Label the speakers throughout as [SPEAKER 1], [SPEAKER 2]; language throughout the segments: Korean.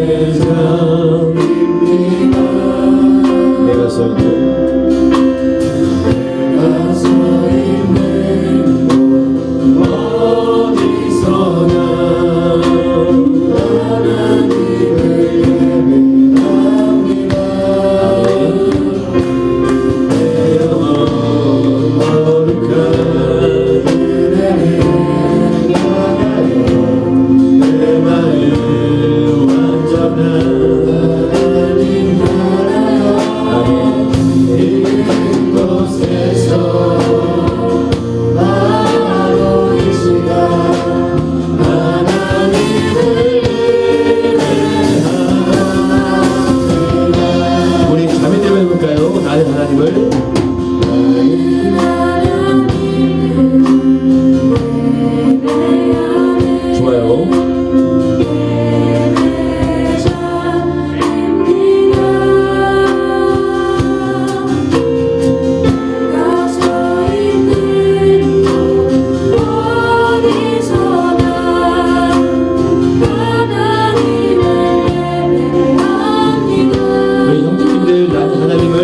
[SPEAKER 1] 내가 서 있는 어디서나 하나님을 예배합니다. 내 영혼 거룩한 은혜를 나가요. 내 마음 완전한 이곳에서 바로 이 시간 하나님을 예배합니다. 우리 자매대로 해볼까요? 나는 하나님을 좋아요. 우리 형제님들 나는 하나님을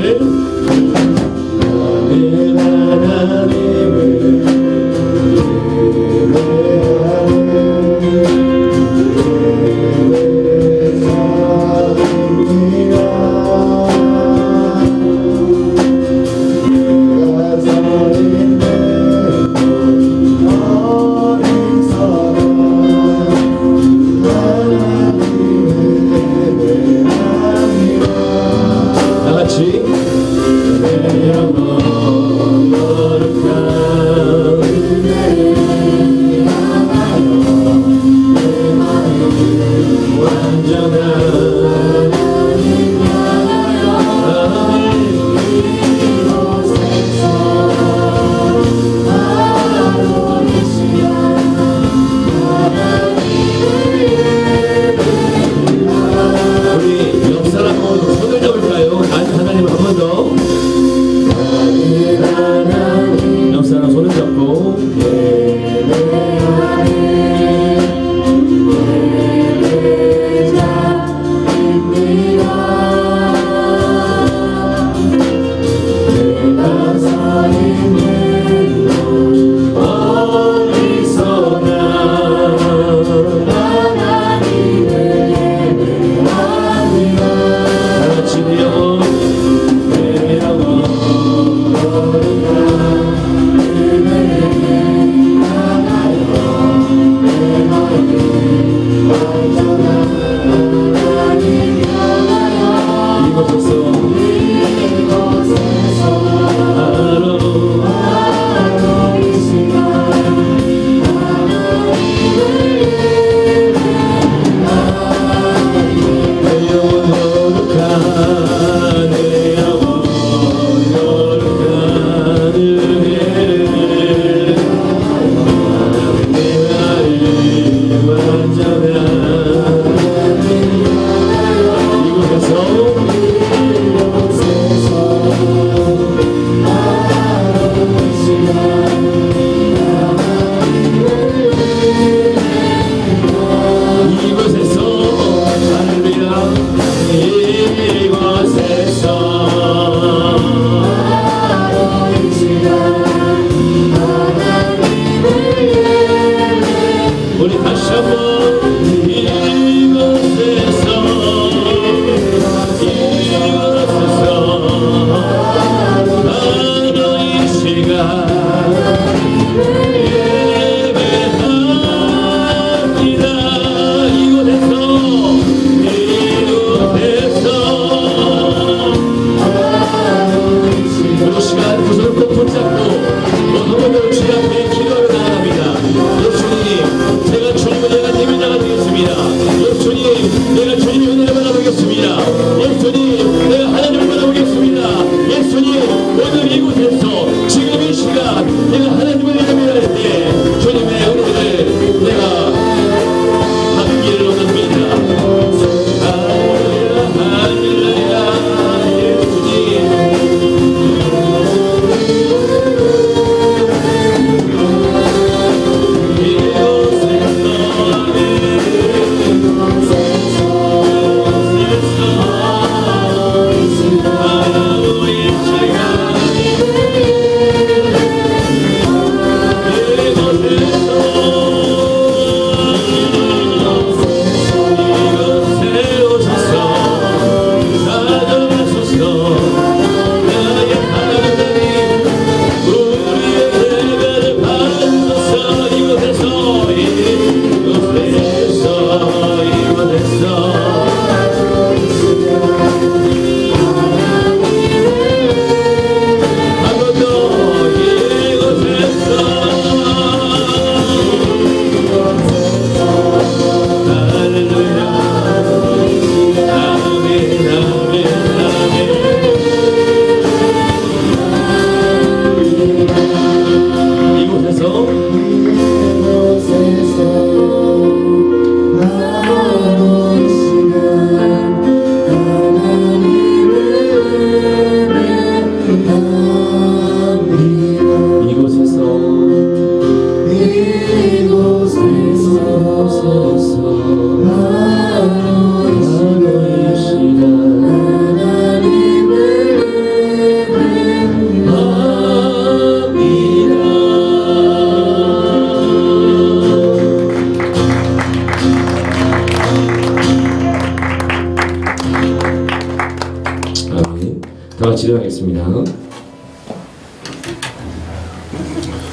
[SPEAKER 1] 다 같이 일어나겠습니다.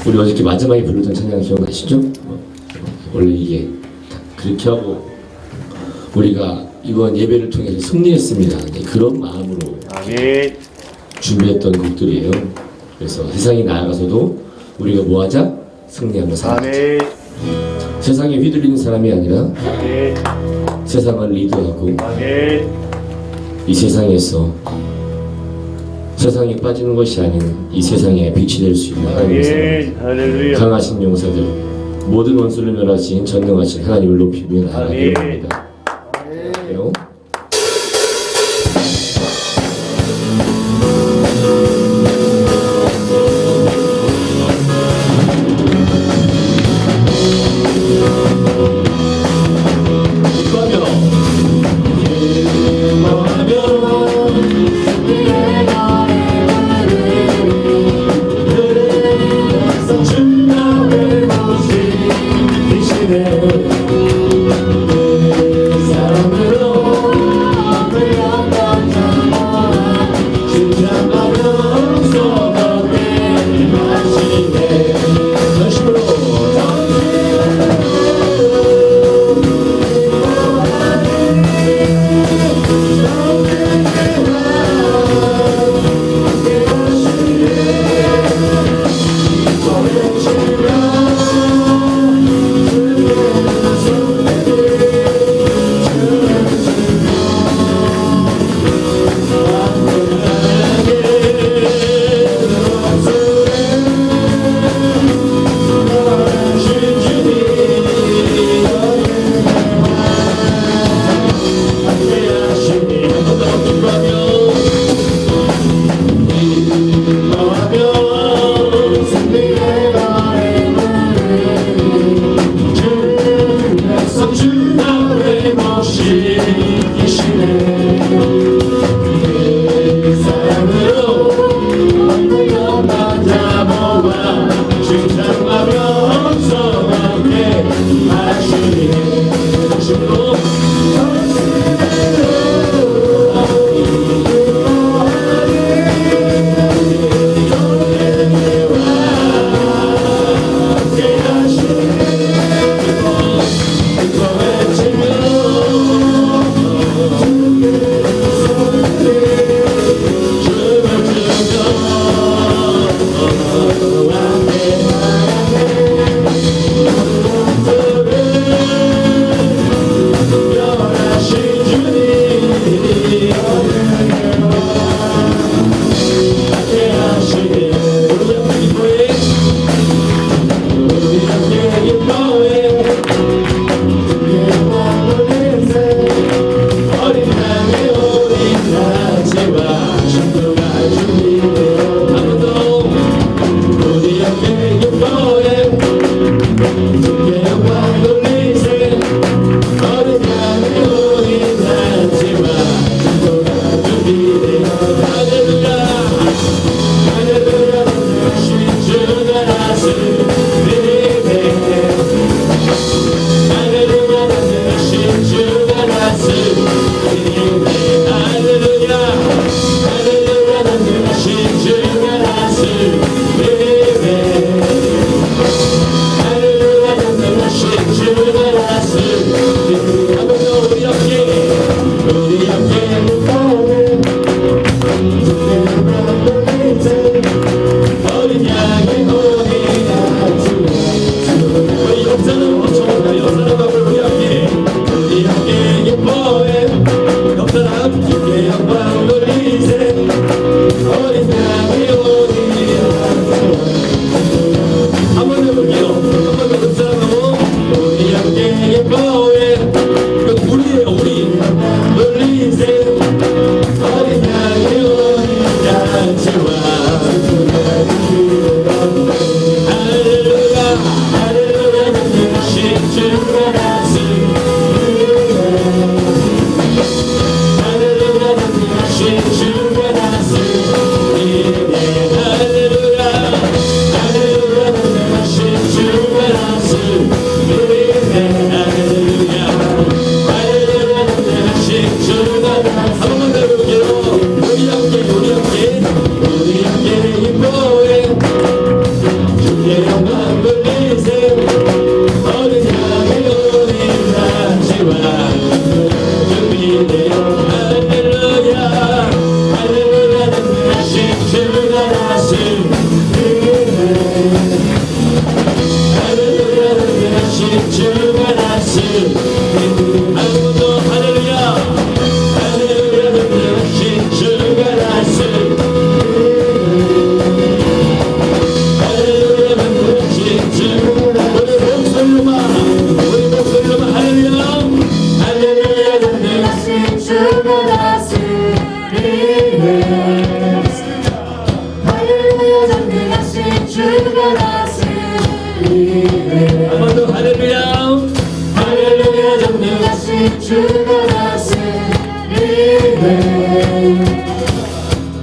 [SPEAKER 1] 우리 어저께 마지막에 부르던 찬양 기억나시죠? 원래 이게 그렇게 하고 우리가 이번 예배를 통해서 승리했습니다. 네, 그런 마음으로
[SPEAKER 2] 아멘.
[SPEAKER 1] 준비했던 곡들이에요. 그래서 세상이 나아가서도 우리가 뭐하자? 승리하며 살아가자.
[SPEAKER 2] 아멘.
[SPEAKER 1] 세상에 휘둘리는 사람이 아니라
[SPEAKER 2] 아멘.
[SPEAKER 1] 세상을 리드하고
[SPEAKER 2] 아멘.
[SPEAKER 1] 이 세상에서 세상에 빠지는 것이 아닌 이 세상에 빛이 될 수 있는 하나님의 사람,
[SPEAKER 2] 아멘. 할렐루야.
[SPEAKER 1] 강하신 용사들, 모든 원수를 멸하신 전능하신 하나님을 높이며 나아가기를 합니다. 그래요?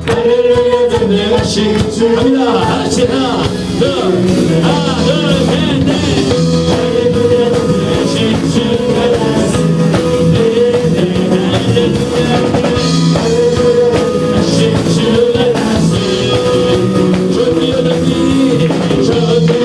[SPEAKER 1] 할렐루야 전능하신 주 갑니다. 하나씩 하나 둘 셋 넷 할렐루야 전능하신 주가 나왔습니다. 하신 주가 나왔습니다. 존귀하니 존귀하신 주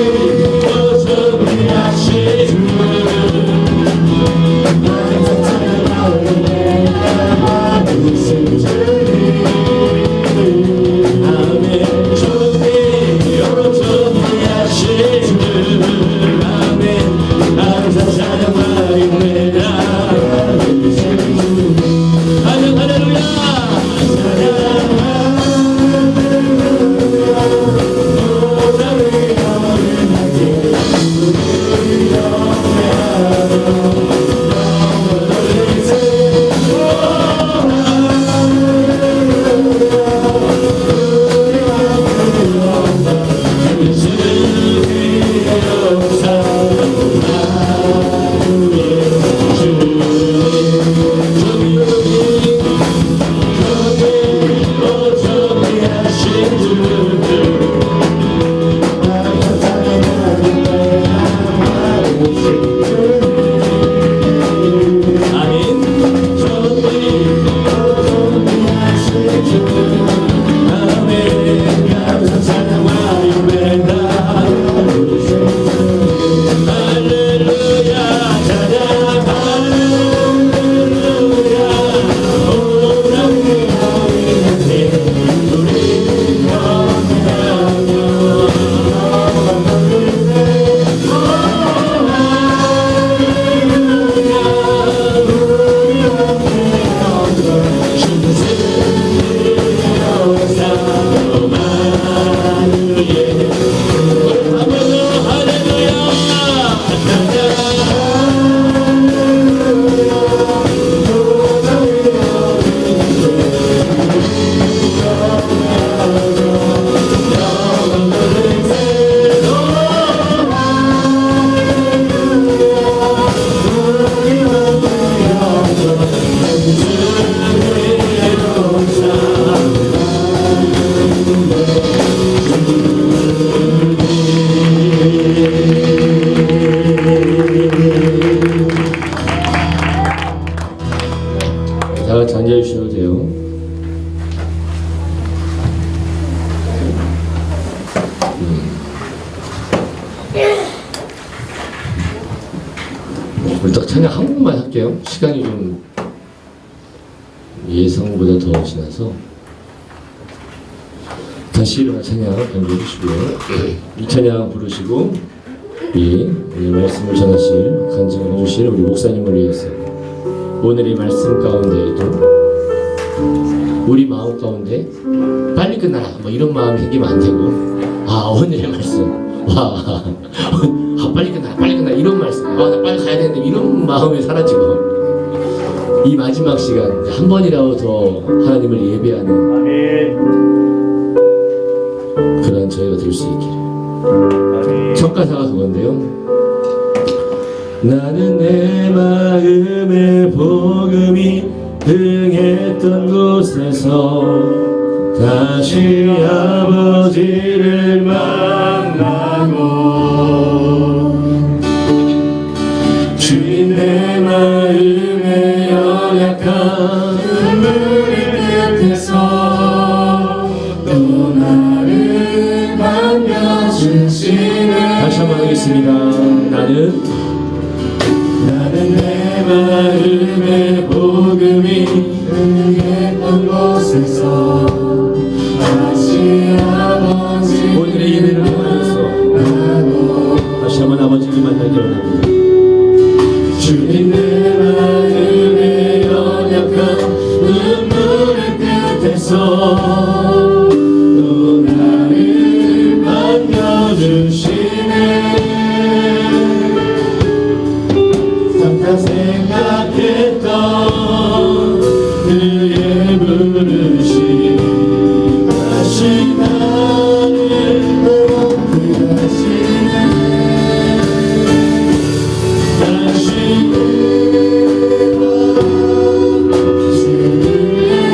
[SPEAKER 1] 다 같이 앉아주셔도 돼요. 우리 딱 찬양 한 곡만 할게요. 시간이 좀 예상보다 더 지나서. 다시 일어나 찬양 연주해주시고요. 이 찬양 부르시고 오늘 말씀을 전하실 간증을 해주실 우리 목사님을 위해서 오늘의 말씀 가운데에도 우리 마음 가운데 빨리 끝나라 뭐 이런 마음이 생기면 안 되고 오늘의 말씀 빨리 끝나 이런 말씀 나 빨리 가야 되는데 이런 마음이 사라지고 이 마지막 시간 한 번이라도 더 하나님을 예배하는 그런 저희가 될 수 있기를. 첫 가사가 그건데요. 나는 내 마음의 복음이 등했던 곳에서 다시 아버지를 만나고 주인 내 마음의 연약한 눈물 끝에서 또 나를 반겨주시네. 다시 한번 하겠습니다. 나는 내 마음의 복음이 흥했던 곳에서 다시 아버지 오늘의 예배를 통하여서 다시 한번 아버지를 만나기 원합니다. 주님 내 마음의 연약한 눈물의 끝에서 또 나를 반겨주시네. 생각했던 그의 부르심 다시 나를 회복하시네. 다시 주를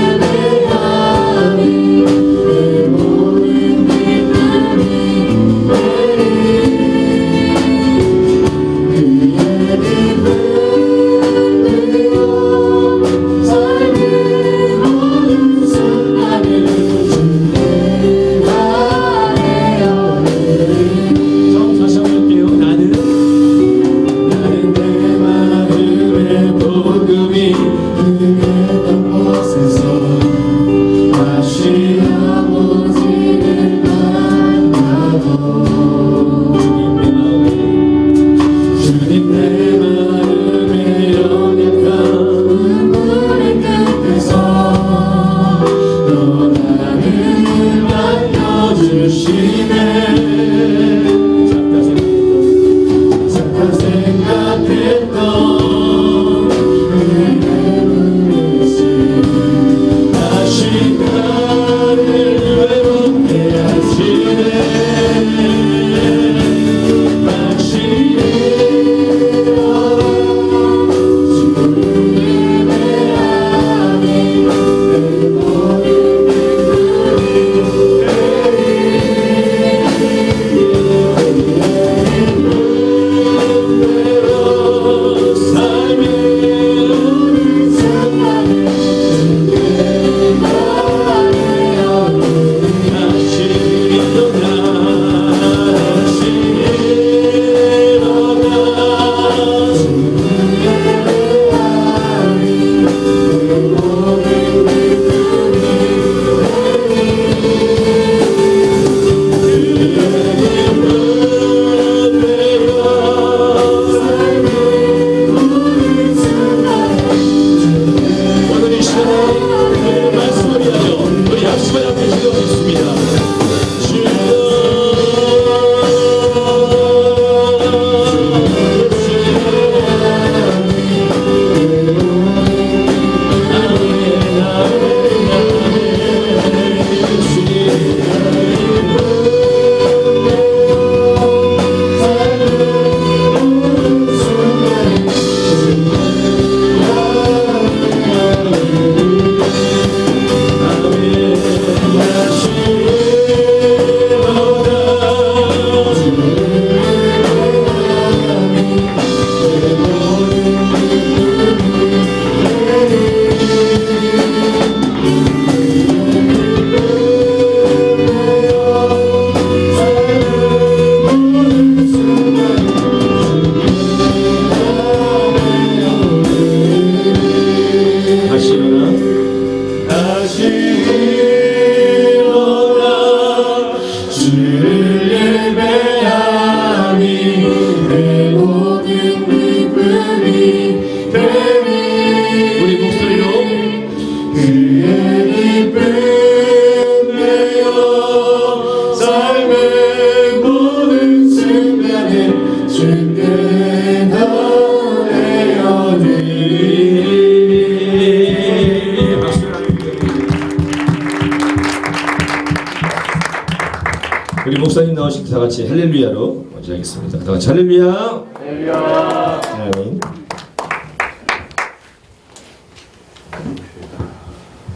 [SPEAKER 1] 우리 목사님 나오실 때 다 같이 할렐루야로 먼저 하겠습니다. 다 같이 할렐루야. 할렐루야. 아멘.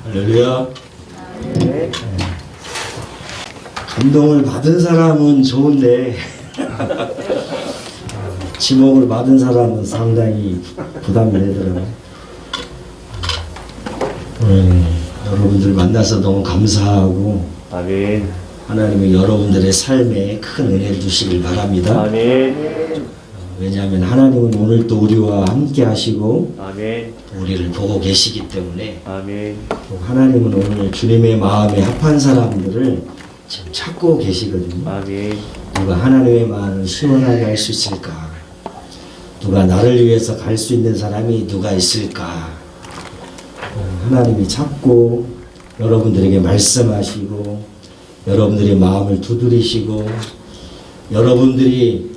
[SPEAKER 1] 할렐루야.
[SPEAKER 2] 감동을 받은 사람은 좋은데 지목을 받은 사람은 상당히 부담이 되더라고요. 오늘 여러분들 만나서 너무 감사하고
[SPEAKER 3] 아멘.
[SPEAKER 2] 하나님이 여러분들의 삶에 큰 은혜를 주시길 바랍니다.
[SPEAKER 3] 아멘.
[SPEAKER 2] 왜냐하면 하나님은 오늘 또 우리와 함께 하시고
[SPEAKER 3] 아멘.
[SPEAKER 2] 우리를 보고 계시기 때문에
[SPEAKER 3] 아멘.
[SPEAKER 2] 또 하나님은 오늘 주님의 마음에 합한 사람들을 지금 찾고 계시거든요.
[SPEAKER 3] 아멘.
[SPEAKER 2] 누가 하나님의 마음을 시원하게 할 수 있을까? 누가 나를 위해서 갈 수 있는 사람이 누가 있을까? 하나님이 찾고 여러분들에게 말씀하시고 여러분들의 마음을 두드리시고 여러분들이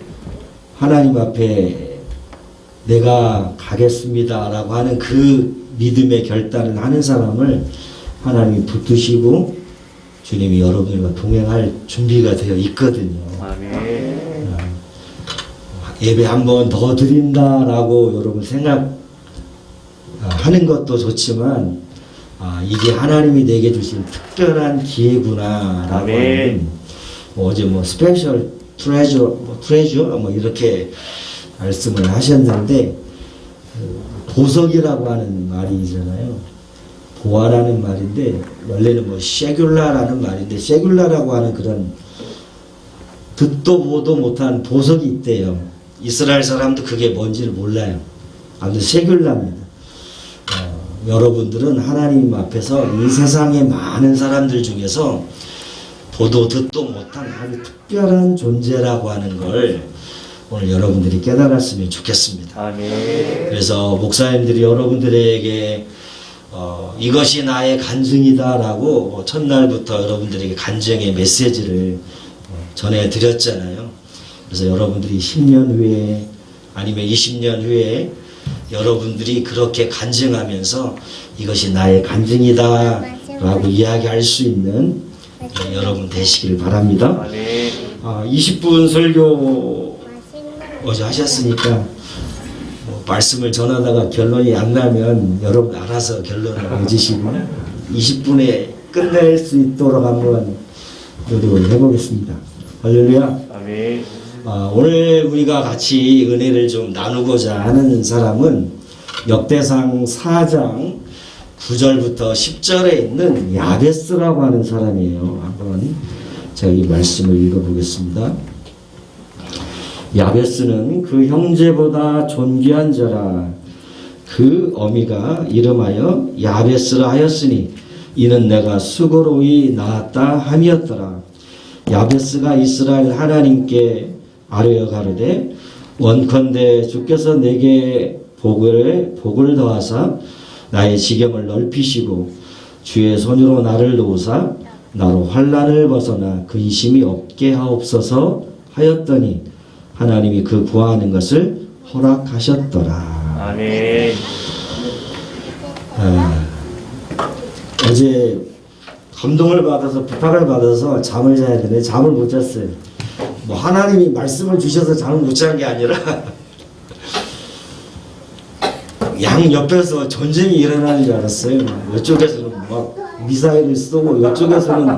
[SPEAKER 2] 하나님 앞에 내가 가겠습니다 라고 하는 그 믿음의 결단을 하는 사람을 하나님이 붙드시고 주님이 여러분들과 동행할 준비가 되어 있거든요.
[SPEAKER 3] 아멘.
[SPEAKER 2] 예배 한 번 더 드린다라고 여러분 생각하는 것도 좋지만 이게 하나님이 내게 주신 특별한 기회구나라고 하는 어제 스페셜 트레저 이렇게 말씀을 하셨는데 보석이라고 하는 말이잖아요. 보아라는 말인데 원래는 쉐귤라라는 말인데 쉐귤라라고 하는 그런 듣도 보도 못한 보석이 있대요. 이스라엘 사람도 그게 뭔지를 몰라요. 아무튼 쉐귤라입니다. 여러분들은 하나님 앞에서 이 세상의 많은 사람들 중에서 보도 듣도 못한 아주 특별한 존재라고 하는 걸 오늘 여러분들이 깨달았으면 좋겠습니다.
[SPEAKER 3] 아멘.
[SPEAKER 2] 그래서 목사님들이 여러분들에게 이것이 나의 간증이다 라고 첫날부터 여러분들에게 간증의 메시지를 전해드렸잖아요. 그래서 여러분들이 10년 후에 아니면 20년 후에 여러분들이 그렇게 간증하면서 이것이 나의 간증이다 라고 이야기할 수 있는 여러분 되시길 바랍니다.
[SPEAKER 3] 아멘.
[SPEAKER 2] 20분 설교 어제 하셨으니까 말씀을 전하다가 결론이 안 나면 여러분 알아서 결론을 내주시고 20분에 끝낼 수 있도록 한번 노력을 해보겠습니다. 할렐루야.
[SPEAKER 3] 아멘.
[SPEAKER 2] 오늘 우리가 같이 은혜를 좀 나누고자 하는 사람은 역대상 4장 9절부터 10절에 있는 야베스라고 하는 사람이에요. 한번 제가 이 말씀을 읽어보겠습니다. 야베스는 그 형제보다 존귀한 자라. 그 어미가 이름하여 야베스라 하였으니 이는 내가 수고로이 낳았다 함이었더라. 야베스가 이스라엘 하나님께 아뢰어 가로되 원컨대 주께서 내게 복을 더하사 나의 지경을 넓히시고 주의 손으로 나를 놓으사 나로 환난을 벗어나 근심이 없게 하옵소서 하였더니 하나님이 그 구하는 것을 허락하셨더라.
[SPEAKER 3] 아멘.
[SPEAKER 2] 어제 감동을 받아서 부탁을 받아서 잠을 자야 되는데 잠을 못 잤어요. 하나님이 말씀을 주셔서 잠을 못 잔 게 아니라 양 옆에서 전쟁이 일어나는 줄 알았어요. 이쪽에서는 막 미사일을 쏘고 이쪽에서는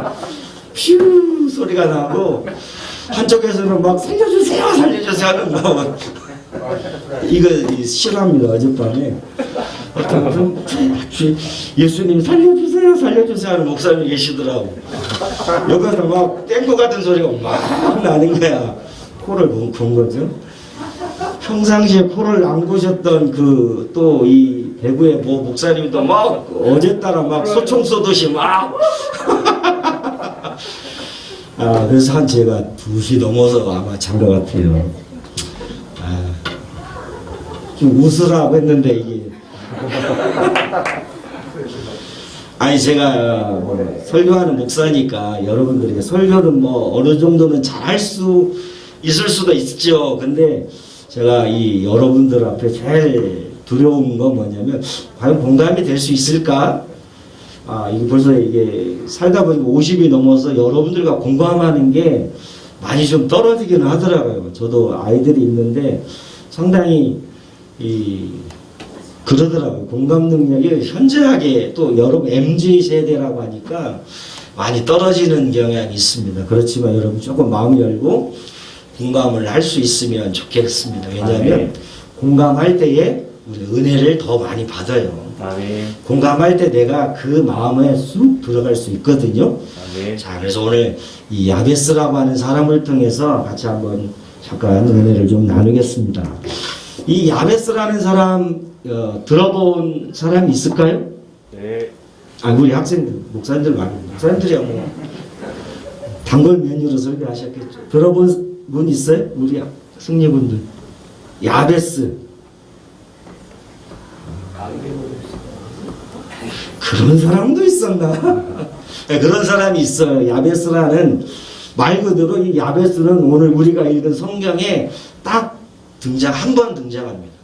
[SPEAKER 2] 퓨 소리가 나고 한쪽에서는 막 살려주세요 살려주세요 하는 막 이거 실화입니다. 어젯밤에 예수님 살려주세요 살려주세요 하는 목사님이 계시더라고. 여기서 막 땡고 같은 소리가 막 나는 거야. 코를 본 거죠. 평상시에 코를 안 고셨던 그 또 이 대구의 목사님도 막 어제 따라 막 소총 쏘듯이 막 그래서 한 제가 2시 넘어서 아마 잔 것 같아요. 좀 웃으라고 했는데 이게 아니 제가 설교하는 목사니까 여러분들에게 설교는 어느 정도는 잘할 수 있을 수도 있죠. 근데 제가 이 여러분들 앞에 제일 두려운 건 뭐냐면 과연 공감이 될 수 있을까? 이게 벌써 이게 살다 보니까 50이 넘어서 여러분들과 공감하는 게 많이 좀 떨어지기는 하더라고요. 저도 아이들이 있는데 상당히 그러더라고요. 공감 능력이 현저하게 또 여러분 MZ 세대라고 하니까 많이 떨어지는 경향이 있습니다. 그렇지만 여러분 조금 마음 열고 공감을 할 수 있으면 좋겠습니다. 왜냐하면 공감할 때에 우리 은혜를 더 많이 받아요.
[SPEAKER 3] 아멘.
[SPEAKER 2] 공감할 때 내가 그 마음에 쑥 들어갈 수 있거든요.
[SPEAKER 3] 아멘.
[SPEAKER 2] 자, 그래서 오늘 이 야베스라고 하는 사람을 통해서 같이 한번 잠깐 은혜를 좀 나누겠습니다. 이 야베스라는 사람 들어본 사람이 있을까요?
[SPEAKER 3] 네.
[SPEAKER 2] 아, 우리 학생들, 목사님들 말고 목사님들이야 뭐 단골 메뉴로 설교하셨겠죠. 들어본 분 있어요? 우리 승리분들. 야베스. 그런 사람도 있었나? 네, 그런 사람이 있어요. 야베스라는 말 그대로 이 야베스는 오늘 우리가 읽은 성경에 딱 한 번 등장합니다.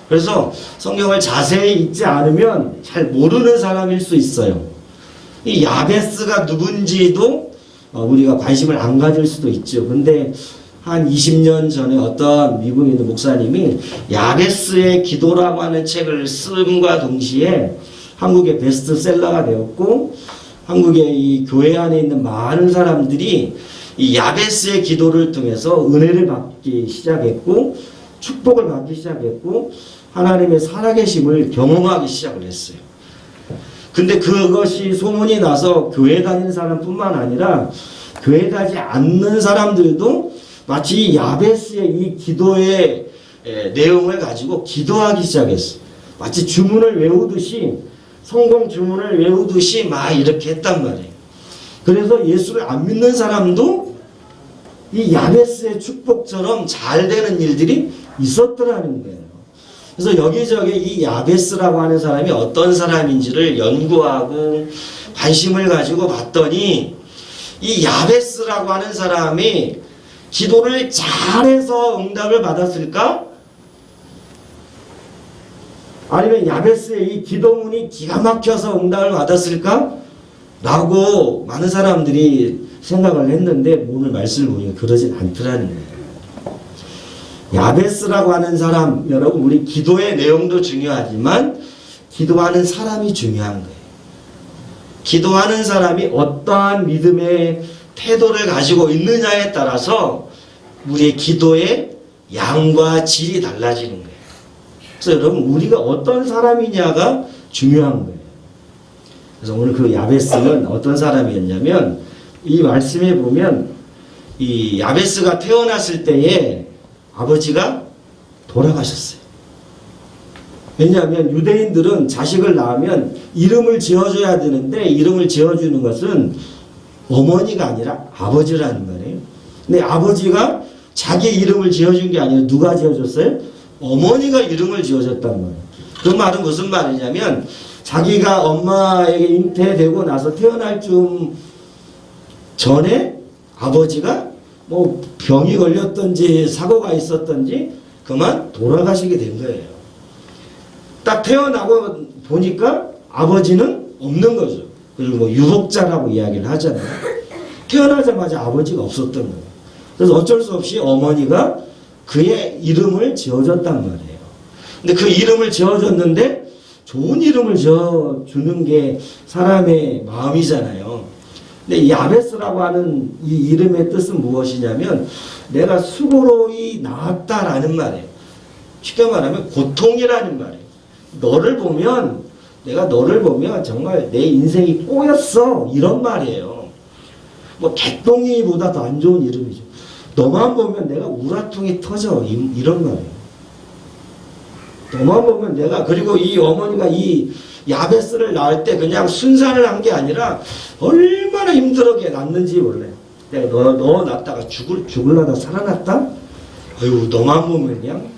[SPEAKER 2] 그래서 성경을 자세히 읽지 않으면 잘 모르는 사람일 수 있어요. 이 야베스가 누군지도 우리가 관심을 안 가질 수도 있죠. 근데 한 20년 전에 어떤 미국에 있는 목사님이 야베스의 기도라고 하는 책을 쓴과 동시에 한국의 베스트셀러가 되었고 한국의 이 교회 안에 있는 많은 사람들이 이 야베스의 기도를 통해서 은혜를 받기 시작했고 축복을 받기 시작했고 하나님의 살아계심을 경험하기 시작을 했어요. 근데 그것이 소문이 나서 교회 다니는 사람뿐만 아니라 교회 가지 않는 사람들도 마치 야베스의 이 기도의 내용을 가지고 기도하기 시작했어요. 마치 주문을 외우듯이 성공 주문을 외우듯이 막 이렇게 했단 말이에요. 그래서 예수를 안 믿는 사람도 이 야베스의 축복처럼 잘 되는 일들이 있었더라는 거예요. 그래서 여기저기 이 야베스라고 하는 사람이 어떤 사람인지를 연구하고 관심을 가지고 봤더니 이 야베스라고 하는 사람이 기도를 잘해서 응답을 받았을까? 아니면 야베스의 이 기도문이 기가 막혀서 응답을 받았을까? 라고 많은 사람들이 생각을 했는데 오늘 말씀을 보니까 그러진 않더라는 거예요. 야베스라고 하는 사람, 여러분 우리 기도의 내용도 중요하지만 기도하는 사람이 중요한 거예요. 기도하는 사람이 어떠한 믿음의 태도를 가지고 있느냐에 따라서 우리의 기도의 양과 질이 달라지는 거예요. 그래서 여러분 우리가 어떤 사람이냐가 중요한 거예요. 그래서 오늘 그 야베스는 어떤 사람이었냐면 이 말씀에 보면 이 야베스가 태어났을 때에 아버지가 돌아가셨어요. 왜냐하면 유대인들은 자식을 낳으면 이름을 지어줘야 되는데 이름을 지어주는 것은 어머니가 아니라 아버지라는 거예요. 근데 아버지가 자기 이름을 지어준 게 아니라 누가 지어줬어요? 어머니가 이름을 지어줬단 말이에요. 그 말은 무슨 말이냐면 자기가 엄마에게 잉태되고 나서 태어날 쯤 전에 아버지가 뭐 병이 걸렸던지 사고가 있었던지 그만 돌아가시게 된 거예요. 딱 태어나고 보니까 아버지는 없는 거죠. 그리고 뭐 유복자라고 이야기를 하잖아요. 태어나자마자 아버지가 없었던 거예요. 그래서 어쩔 수 없이 어머니가 그의 이름을 지어줬단 말이에요. 근데 그 이름을 지어줬는데 좋은 이름을 지어주는 게 사람의 마음이잖아요. 근데 이 야베스라고 하는 이 이름의 뜻은 무엇이냐면 내가 수고로이 나았다라는 말이에요. 쉽게 말하면 고통이라는 말이에요. 내가 너를 보면 정말 내 인생이 꼬였어 이런 말이에요. 뭐 개똥이보다 더 안 좋은 이름이죠. 너만 보면 내가 우라통이 터져 이런 말이에요. 너만 보면 내가 그리고 이 어머니가 이 야베스를 낳을 때 그냥 순산을 한 게 아니라 얼마나 힘들게 낳는지 몰라요. 내가 너 낳다가 죽을라다 살아났다? 아유 너만 보면 그냥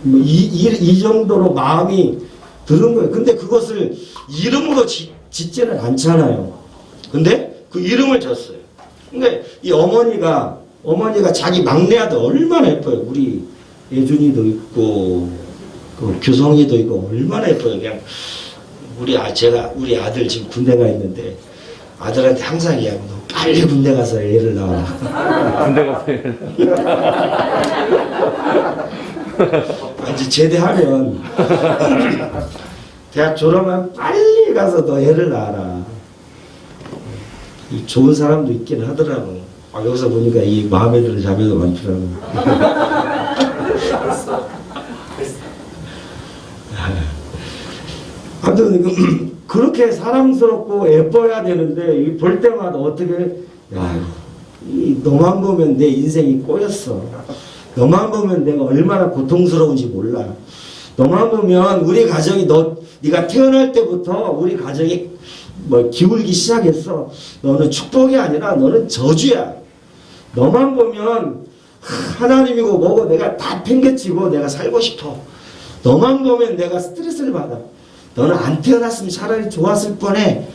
[SPEAKER 2] 뭐 이 정도로 마음이 드는 거예요. 근데 그것을 이름으로 짓지는 않잖아요. 근데 그 이름을 졌어요. 근데 이 어머니가 자기 막내 아들 얼마나 예뻐요. 우리 예준이도 있고 그 규성이도 있고 얼마나 예뻐요. 그냥 우리 아들 지금 군대 가 있는데 아들한테 항상 이야기하고 너 빨리 군대 가서 애를 낳아.
[SPEAKER 3] 군대 가서
[SPEAKER 2] 이제 제대하면 대학 졸업하면 빨리 가서 너 애를 낳아라. 좋은 사람도 있긴 하더라고. 여기서 보니까 이 마음에 드는 자매도 많더라고. 아무튼 그렇게 사랑스럽고 예뻐야 되는데 볼 때마다 어떻게 너만 보면 내 인생이 꼬였어. 너만 보면 내가 얼마나 고통스러운지 몰라. 너만 보면 우리 가정이 네가 태어날 때부터 우리 가정이 기울기 시작했어. 너는 축복이 아니라 너는 저주야. 너만 보면 하나님이고 뭐고 내가 다 팽개치고 내가 살고 싶어. 너만 보면 내가 스트레스를 받아. 너는 안 태어났으면 차라리 좋았을 뻔해.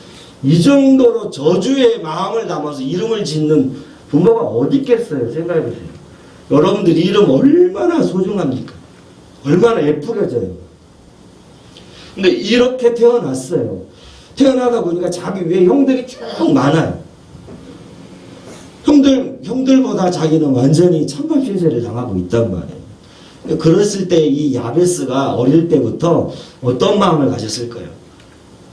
[SPEAKER 2] 이 정도로 저주의 마음을 담아서 이름을 짓는 부모가 어디 있겠어요. 생각해보세요. 여러분들 이름 얼마나 소중합니까? 얼마나 예쁘게 져요. 근데 이렇게 태어났어요. 태어나다 보니까 자기 위에 형들이 쭉 많아요. 형들보다 자기는 완전히 찬밥 신세를 당하고 있단 말이에요. 그랬을 때 이 야베스가 어릴 때부터 어떤 마음을 가졌을까요?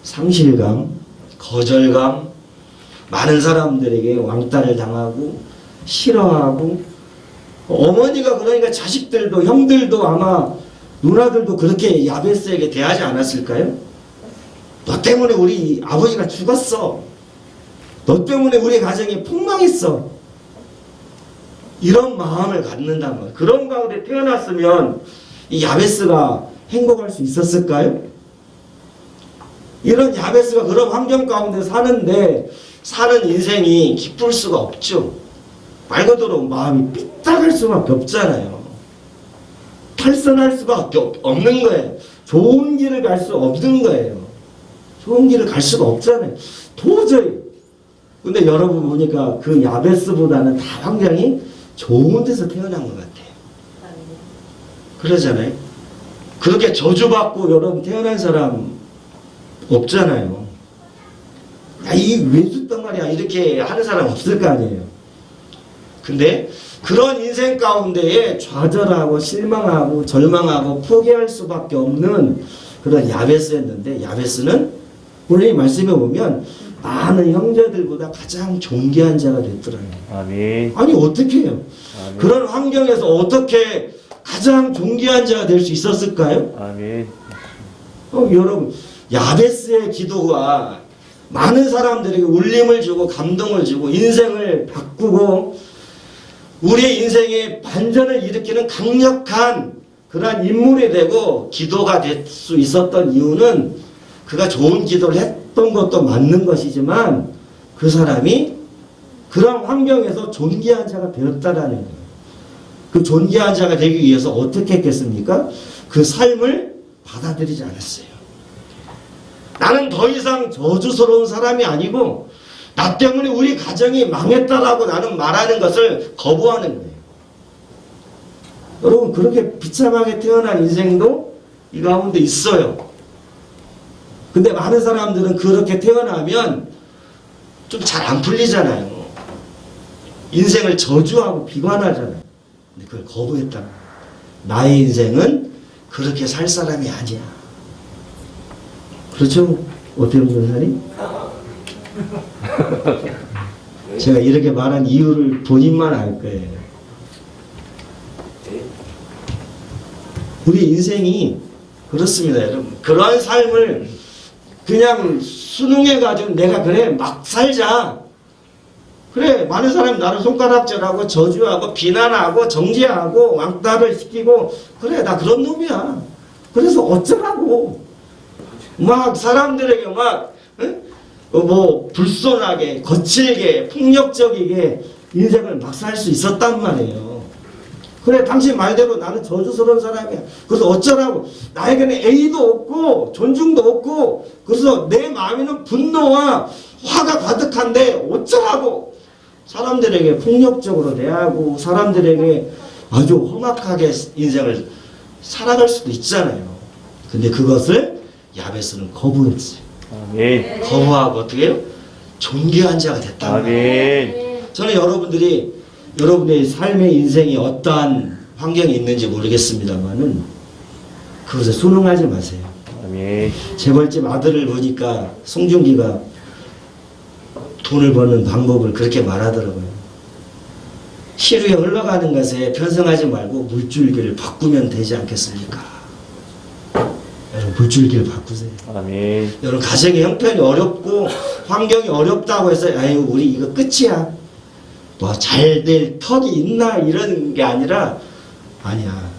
[SPEAKER 2] 상실감, 거절감, 많은 사람들에게 왕따를 당하고 싫어하고, 어머니가 그러니까 자식들도 형들도 아마 누나들도 그렇게 야베스에게 대하지 않았을까요? 너 때문에 우리 아버지가 죽었어. 너 때문에 우리 가정이 폭망했어. 이런 마음을 갖는단 말이에요. 그런 가운데 태어났으면 이 야베스가 행복할 수 있었을까요? 이런 야베스가 그런 환경 가운데 사는 인생이 기쁠 수가 없죠. 말 그대로 마음이 삐딱할 수밖에 없잖아요. 탈선할 수밖에 없는 거예요. 좋은 길을 갈 수 없는 거예요. 좋은 길을 갈 수가 없잖아요. 도저히. 근데 여러분 보니까 그 야베스보다는 다 환경이 좋은 데서 태어난 것 같아요. 그러잖아요. 그렇게 저주받고 여러분 태어난 사람 없잖아요. 이 외주덩어리야 이렇게 하는 사람 없을 거 아니에요. 근데 그런 인생 가운데에 좌절하고 실망하고 절망하고 포기할 수밖에 없는 그런 야베스였는데, 야베스는 본인이 말씀해 보면 많은 형제들보다 가장 존귀한 자가 됐더라고요.
[SPEAKER 3] 아멘.
[SPEAKER 2] 아니 어떻게 해요?
[SPEAKER 3] 아멘.
[SPEAKER 2] 그런 환경에서 어떻게 가장 존귀한 자가 될 수 있었을까요?
[SPEAKER 3] 아멘.
[SPEAKER 2] 여러분, 야베스의 기도가 많은 사람들에게 울림을 주고 감동을 주고 인생을 바꾸고 우리의 인생에 반전을 일으키는 강력한 그러한 인물이 되고 기도가 될 수 있었던 이유는 그가 좋은 기도를 했던 것도 맞는 것이지만 그 사람이 그런 환경에서 존귀한 자가 되었다라는 거예요. 그 존귀한 자가 되기 위해서 어떻게 했겠습니까? 그 삶을 받아들이지 않았어요. 나는 더 이상 저주스러운 사람이 아니고 나 때문에 우리 가정이 망했다라고 나는 말하는 것을 거부하는 거예요. 여러분 그렇게 비참하게 태어난 인생도 이 가운데 있어요. 근데 많은 사람들은 그렇게 태어나면 좀 잘 안 풀리잖아요. 인생을 저주하고 비관하잖아요. 근데 그걸 거부했다. 나의 인생은 그렇게 살 사람이 아니야. 그렇죠? 어때요, 변호사님? 제가 이렇게 말한 이유를 본인만 알 거예요. 우리 인생이 그렇습니다, 여러분. 그러한 삶을 그냥 순응해가지고 내가 그래 막 살자. 그래 많은 사람이 나를 손가락질하고 저주하고 비난하고 정죄하고 왕따를 시키고 그래 나 그런 놈이야. 그래서 어쩌라고. 막 사람들에게 막 불손하게 거칠게 폭력적이게 인생을 막 살 수 있었단 말이에요. 그래 당신 말대로 나는 저주스러운 사람이야. 그래서 어쩌라고. 나에게는 A도 없고 존중도 없고 그래서 내 마음에는 분노와 화가 가득한데 어쩌라고. 사람들에게 폭력적으로 대하고 사람들에게 아주 험악하게 인생을 살아갈 수도 있잖아요. 근데 그것을 야베스는 거부했어요.
[SPEAKER 3] 아멘.
[SPEAKER 2] 거부하고 어떻게 해요? 존귀한 자가 됐다.
[SPEAKER 3] 아멘.
[SPEAKER 2] 저는 여러분의 삶의 인생이 어떠한 환경이 있는지 모르겠습니다만은 그것에 순응하지 마세요.
[SPEAKER 3] 아멘.
[SPEAKER 2] 재벌집 아들을 보니까 송중기가 돈을 버는 방법을 그렇게 말하더라고요. 시루에 흘러가는 것에 편성하지 말고 물줄기를 바꾸면 되지 않겠습니까? 여러분 물줄기를 바꾸세요.
[SPEAKER 3] 아멘.
[SPEAKER 2] 여러분 가정의 형편이 어렵고 환경이 어렵다고 해서 아유 우리 이거 끝이야. 뭐 잘 될 턱이 있나 이런 게 아니라 아니야.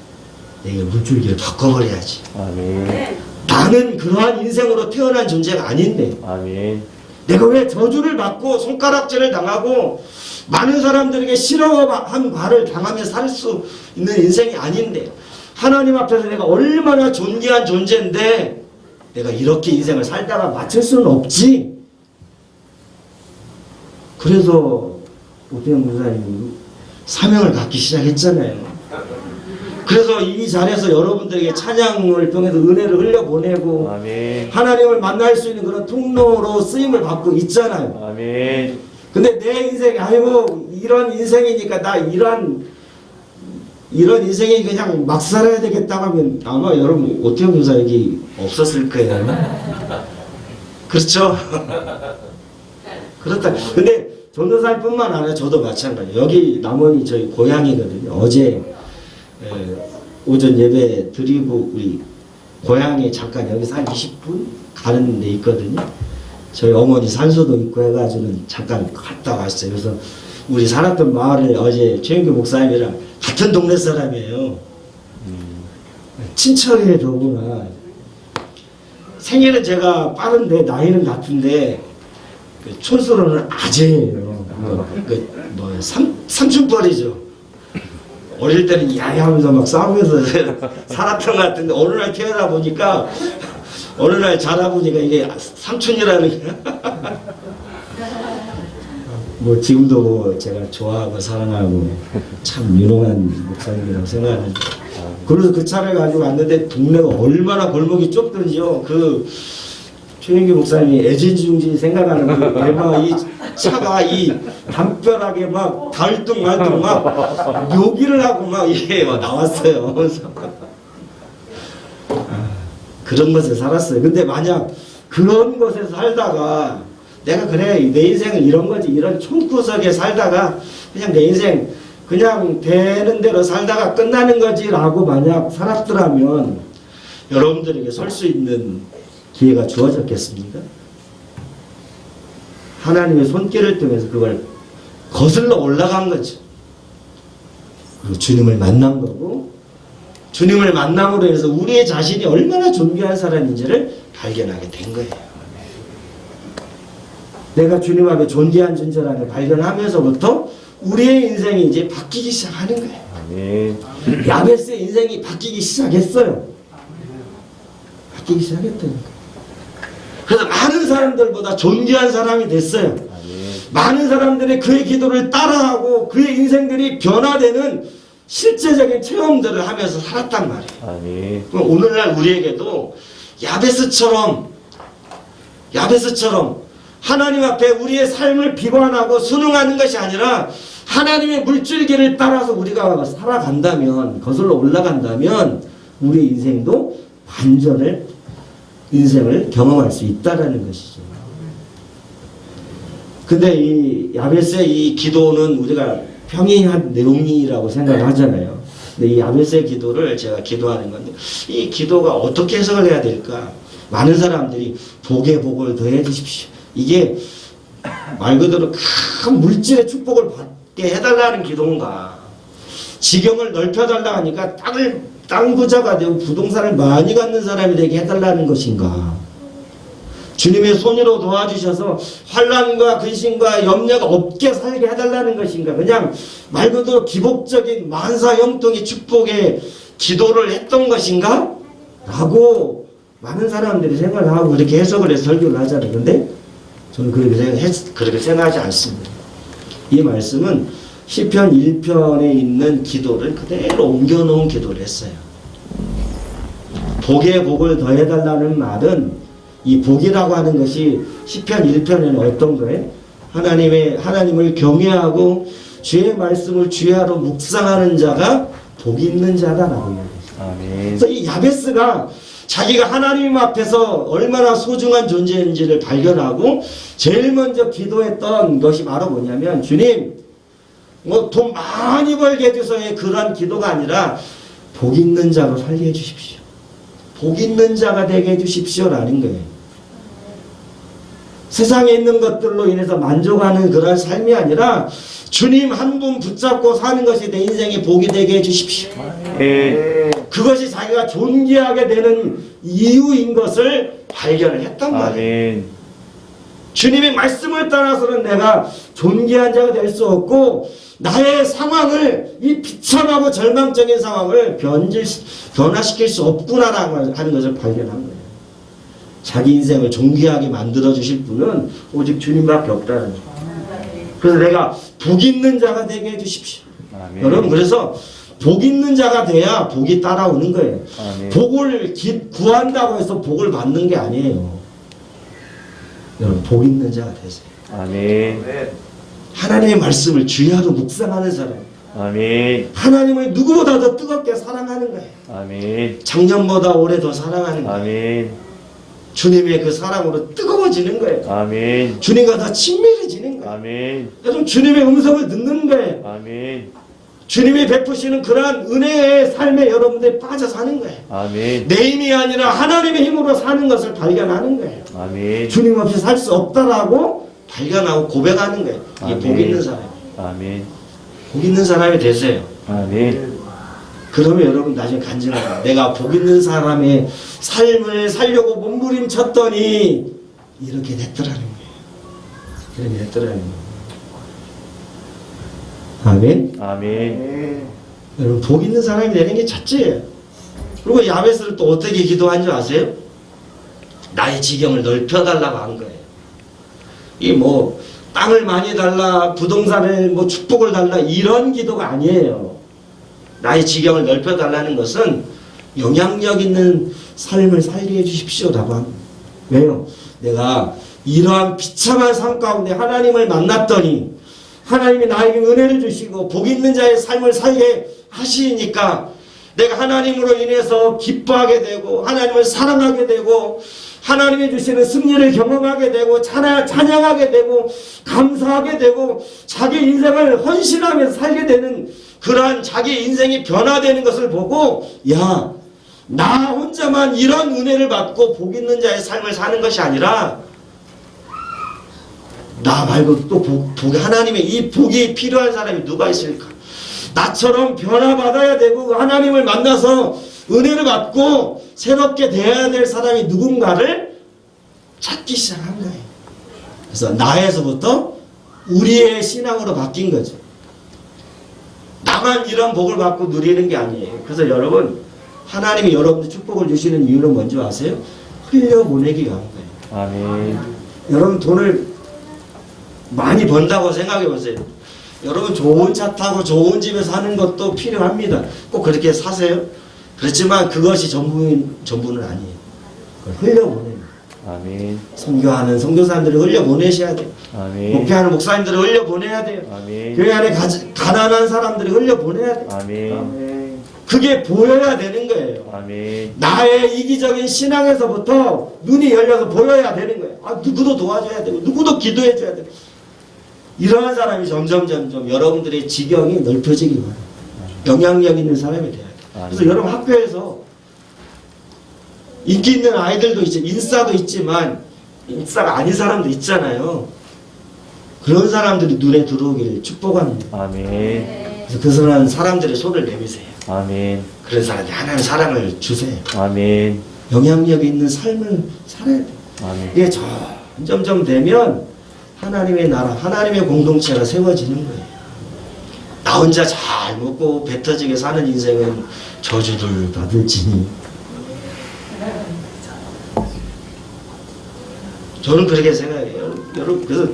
[SPEAKER 2] 내가 물줄기를 바꿔버려야지.
[SPEAKER 3] 아멘.
[SPEAKER 2] 나는 그러한 인생으로 태어난 존재가 아닌데
[SPEAKER 3] 아멘.
[SPEAKER 2] 내가 왜 저주를 받고 손가락질을 당하고 많은 사람들에게 싫어한 말을 당하며 살 수 있는 인생이 아닌데 하나님 앞에서 내가 얼마나 존귀한 존재인데 내가 이렇게 인생을 살다가 마칠 수는 없지. 그래서 오태영 목사님이 사명을 갖기 시작했잖아요. 그래서 이 자리에서 여러분들에게 찬양을 통해서 은혜를 흘려보내고
[SPEAKER 3] 아멘.
[SPEAKER 2] 하나님을 만날 수 있는 그런 통로로 쓰임을 받고 있잖아요.
[SPEAKER 3] 아멘.
[SPEAKER 2] 근데 내 인생이 아이고 이런 인생이니까 나 이런 인생이 그냥 막 살아야 되겠다 하면 아마 여러분 오태영 교사 여기 없었을 거예요. 그렇죠? 그렇다. 근데 전도사뿐만 아니라 저도 마찬가지예요. 여기 남원이 저희 고향이거든요. 어제 오전 예배 드리고 우리 고향에 잠깐 여기서 한 20분 가는 데 있거든요. 저희 어머니 산소도 있고 해가지고는 잠깐 갔다 왔어요. 그래서 우리 살았던 마을에 어제 최영규 목사님이랑 같은 동네 사람이에요. 친척이에요, 더구나. 생일은 제가 빠른데 나이는 같은데 그 촌수로는 아재예요. 삼촌뻘이죠. 어릴 때는 야야하면서 막 싸우면서 살았던 것 같은데 어느 날 태어나 보니까 어느 날 자라 보니까 이게 삼촌이라는 게 뭐 지금도 뭐 제가 좋아하고 사랑하고 참 유능한 목사님이라고 생각하는데 그래서 그 차를 가지고 왔는데 동네가 얼마나 골목이 좁던지요. 그 최영규 목사님이 애진중지 생각하는 그 대박 이 차가 이 담벼락에 막 달뚱말뚱 막 묘기를 하고 막 이게 막 나왔어요. 그래서 그런 것에 살았어요. 근데 만약 그런 것에 살다가 내가 그래 내 인생은 이런 거지 이런 촌구석에 살다가 그냥 내 인생 그냥 되는 대로 살다가 끝나는 거지 라고 만약 살았더라면 여러분들에게 설 수 있는 기회가 주어졌겠습니까? 하나님의 손길을 통해서 그걸 거슬러 올라간 거죠. 그리고 주님을 만난 거고 주님을 만남으로 해서 우리의 자신이 얼마나 존귀한 사람인지를 발견하게 된 거예요. 내가 주님 앞에 존귀한 존재라는 걸 발견하면서부터 우리의 인생이 이제 바뀌기 시작하는 거예요.
[SPEAKER 3] 아멘.
[SPEAKER 2] 야베스의 인생이 바뀌기 시작했어요. 바뀌기 시작했다니까. 그래서 많은 사람들보다 존귀한 사람이 됐어요.
[SPEAKER 3] 아멘.
[SPEAKER 2] 많은 사람들이 그의 기도를 따라하고 그의 인생들이 변화되는 실제적인 체험들을 하면서 살았단 말이에요.
[SPEAKER 3] 아멘.
[SPEAKER 2] 그럼 오늘날 우리에게도 야베스처럼 하나님 앞에 우리의 삶을 비관하고 순응하는 것이 아니라 하나님의 물줄기를 따라서 우리가 살아간다면 거슬러 올라간다면 우리의 인생도 반전을 인생을 경험할 수 있다라는 것이죠. 근데 이 야베스의 이 기도는 우리가 평이한 내용이라고 생각을 하잖아요. 근데 이 야베스의 기도를 제가 기도하는 건데 이 기도가 어떻게 해석을 해야 될까? 많은 사람들이 복에 복을 더해 주십시오. 이게 말 그대로 큰 물질의 축복을 받게 해달라는 기도인가? 지경을 넓혀달라 하니까 땅 부자가 되고 부동산을 많이 갖는 사람이 되게 해달라는 것인가? 주님의 손으로 도와주셔서 환난과 근심과 염려가 없게 살게 해달라는 것인가? 그냥 말 그대로 기복적인 만사형통의 축복의 기도를 했던 것인가? 라고 많은 사람들이 생각을 하고 그렇게 해석을 해서 설교를 하잖아요. 근데 저는 그렇게 생각하지 않습니다. 이 말씀은 시편 1편에 있는 기도를 그대로 옮겨놓은 기도를 했어요. 복에 복을 더해달라는 말은 이 복이라고 하는 것이 시편 1편에는 어떤 거예요? 하나님을 경외하고 주의 말씀을 주야로 묵상하는 자가 복이 있는 자다라고 이야기했어요.
[SPEAKER 3] 아멘.
[SPEAKER 2] 그래서 이 야베스가 자기가 하나님 앞에서 얼마나 소중한 존재인지를 발견하고 제일 먼저 기도했던 것이 바로 뭐냐면, 주님, 뭐 돈 많이 벌게 해줘서의 그런 기도가 아니라 복 있는 자로 살게 해주십시오. 복 있는 자가 되게 해주십시오라는 거예요. 세상에 있는 것들로 인해서 만족하는 그런 삶이 아니라 주님 한 분 붙잡고 사는 것이 내 인생의 복이 되게 해주십시오.
[SPEAKER 3] 예.
[SPEAKER 2] 그것이 자기가 존귀하게 되는 이유인 것을 발견을 했단 말이에요.
[SPEAKER 3] 아멘.
[SPEAKER 2] 주님의 말씀을 따라서는 내가 존귀한 자가 될 수 없고 나의 상황을, 이 비참하고 절망적인 상황을 변화시킬 수 없구나라고 하는 것을 발견한 거예요. 자기 인생을 존귀하게 만들어 주실 분은 오직 주님밖에 없다는 거예요. 그래서 내가 복 있는 자가 되게 해주십시오.
[SPEAKER 3] 아멘.
[SPEAKER 2] 여러분, 그래서 복 있는 자가 돼야 복이 따라오는 거예요.
[SPEAKER 3] 아멘.
[SPEAKER 2] 복을 구한다고 해서 복을 받는 게 아니에요. 여러분, 복 있는 자가 되세요.
[SPEAKER 3] 아멘.
[SPEAKER 2] 하나님의 말씀을 주야로 묵상하는 사람,
[SPEAKER 3] 아멘.
[SPEAKER 2] 하나님을 누구보다 더 뜨겁게 사랑하는 거예요.
[SPEAKER 3] 아멘.
[SPEAKER 2] 작년보다 올해 더 사랑하는 거예요.
[SPEAKER 3] 아멘.
[SPEAKER 2] 주님의 그 사랑으로 뜨거워지는 거예요.
[SPEAKER 3] 아멘.
[SPEAKER 2] 주님과 더 친밀해지는 거예요.
[SPEAKER 3] 아멘.
[SPEAKER 2] 여러분, 주님의 음성을 듣는 거예요.
[SPEAKER 3] 아멘.
[SPEAKER 2] 주님이 베푸시는 그러한 은혜의 삶에 여러분들이 빠져 사는 거예요.
[SPEAKER 3] 아멘.
[SPEAKER 2] 내 힘이 아니라 하나님의 힘으로 사는 것을 발견하는 거예요.
[SPEAKER 3] 아멘.
[SPEAKER 2] 주님 없이 살 수 없다라고 발견하고 고백하는 거예요. 이게
[SPEAKER 3] 아멘.
[SPEAKER 2] 복 있는 사람.
[SPEAKER 3] 아멘.
[SPEAKER 2] 복 있는 사람이 되세요.
[SPEAKER 3] 아멘.
[SPEAKER 2] 그러면 여러분 나중에 간증하세요. 내가 복 있는 사람의 삶을 살려고 몸부림쳤더니 이렇게 됐더라는 거예요. 이렇게 됐더라는 거예요. 아멘.
[SPEAKER 3] 아멘.
[SPEAKER 2] 여러분, 복 있는 사람이 되는 게 첫째예요. 그리고 야베스를 또 어떻게 기도한 줄 아세요? 나의 지경을 넓혀달라고 한 거예요. 이 뭐 땅을 많이 달라, 부동산을 뭐 축복을 달라, 이런 기도가 아니에요. 나의 지경을 넓혀달라는 것은 영향력 있는 삶을 살게 해주십시오라고 합니다. 왜요? 내가 이러한 비참한 삶 가운데 하나님을 만났더니 하나님이 나에게 은혜를 주시고 복 있는 자의 삶을 살게 하시니까 내가 하나님으로 인해서 기뻐하게 되고 하나님을 사랑하게 되고 하나님이 주시는 승리를 경험하게 되고 찬양하게 되고 감사하게 되고 자기 인생을 헌신하면서 살게 되는 그러한 자기 인생이 변화되는 것을 보고, 야, 나 혼자만 이런 은혜를 받고 복 있는 자의 삶을 사는 것이 아니라 나 말고 또 하나님의 이 복이 필요한 사람이 누가 있을까? 나처럼 변화받아야 되고 하나님을 만나서 은혜를 받고 새롭게 되어야 될 사람이 누군가를 찾기 시작한 거예요. 그래서 나에서부터 우리의 신앙으로 바뀐 거죠. 나만 이런 복을 받고 누리는 게 아니에요. 그래서 여러분, 하나님이 여러분들 축복을 주시는 이유는 뭔지 아세요? 흘려보내기가 한 거예요.
[SPEAKER 3] 아멘.
[SPEAKER 2] 여러분, 돈을 많이 번다고 생각해 보세요. 여러분, 좋은 차 타고 좋은 집에 사는 것도 필요합니다. 꼭 그렇게 사세요. 그렇지만 그것이 전부는 아니에요. 흘려보내요.
[SPEAKER 3] 아멘.
[SPEAKER 2] 선교하는 선교사님들을 흘려보내셔야 돼요.
[SPEAKER 3] 아멘.
[SPEAKER 2] 목회하는 목사님들을 흘려보내야 돼요.
[SPEAKER 3] 아멘.
[SPEAKER 2] 교회 안에 가난한 사람들을 흘려보내야 돼요.
[SPEAKER 3] 아멘.
[SPEAKER 2] 그게 보여야 되는 거예요.
[SPEAKER 3] 아멘.
[SPEAKER 2] 나의 이기적인 신앙에서부터 눈이 열려서 보여야 되는 거예요. 아, 누구도 도와줘야 되고 누구도 기도해줘야 되고 이러한 사람이 점점 여러분들의 지경이 넓혀지기 바랍니다. 영향력 있는 사람이 돼야 돼요. 그래서 여러분 학교에서 인기 있는 아이들도 있지, 인싸도 있지만 인싸가 아닌 사람도 있잖아요. 그런 사람들이 눈에 들어오기를 축복합니다.
[SPEAKER 3] 아멘.
[SPEAKER 2] 그래서 그 사람들의 손을 내미세요.
[SPEAKER 3] 아멘.
[SPEAKER 2] 그런 사람들이 하나님 사랑을 주세요.
[SPEAKER 3] 아멘.
[SPEAKER 2] 영향력 있는 삶을 살아야 돼요.
[SPEAKER 3] 아멘.
[SPEAKER 2] 이게 점점 되면 하나님의 나라, 하나님의 공동체가 세워지는 거예요. 나 혼자 잘 먹고 배 터지게 사는 인생은 저주를 받을지니. 저는 그렇게 생각해요. 여러분, 그래서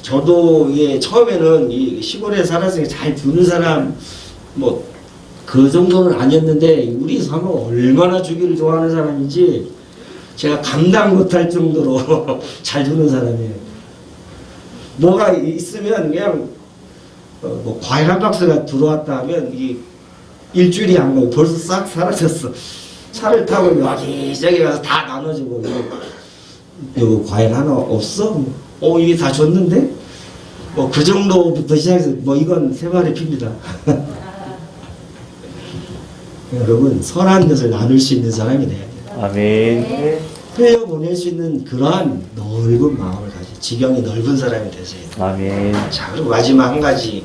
[SPEAKER 2] 저도 이게 처음에는 이 시골에 살아서 잘 주는 사람, 뭐, 그 정도는 아니었는데, 우리 사모 얼마나 주기를 좋아하는 사람인지, 제가 감당 못할 정도로 잘 주는 사람이에요. 뭐가 있으면 그냥 뭐 과일 한 박스가 들어왔다 하면 이 일주일이 안 가요. 벌써 싹 사라졌어. 차를 타고 여기저기 가서 다 나눠주고 요 과일 하나 없어? 이게 다 줬는데? 뭐 그 정도부터 시작해서 뭐 이건 세 마리 핍니다. 여러분 선한 것을 나눌 수 있는 사람이 돼야 돼요.
[SPEAKER 3] 아멘.
[SPEAKER 2] 흘려보낼 수 있는 그러한 넓은 마음을 가진 지경이 넓은 사람이 되세요.
[SPEAKER 3] 아멘.
[SPEAKER 2] 자, 그리고 마지막 한 가지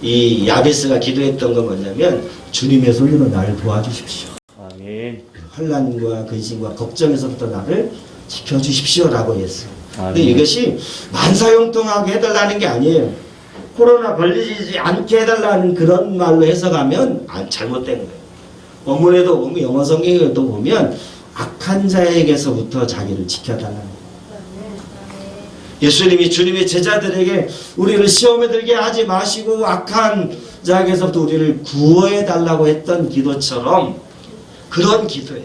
[SPEAKER 2] 이 야베스가 기도했던 건 뭐냐면 주님의 손으로 나를 도와주십시오.
[SPEAKER 3] 아멘.
[SPEAKER 2] 환난과 근심과 걱정에서부터 나를 지켜주십시오라고 했어요. 근데
[SPEAKER 3] 아멘.
[SPEAKER 2] 이것이 만사형통하게 해달라는 게 아니에요. 코로나 걸리지 않게 해달라는 그런 말로 해석하면 잘못된 거예요. 원문에도 보면 영어 성경에도 보면 악한 자에게서부터 자기를 지켜달라는 거예요. 예수님이 주님의 제자들에게 우리를 시험에 들게 하지 마시고 악한 자에게서부터 우리를 구원해 달라고 했던 기도처럼 그런 기도예요.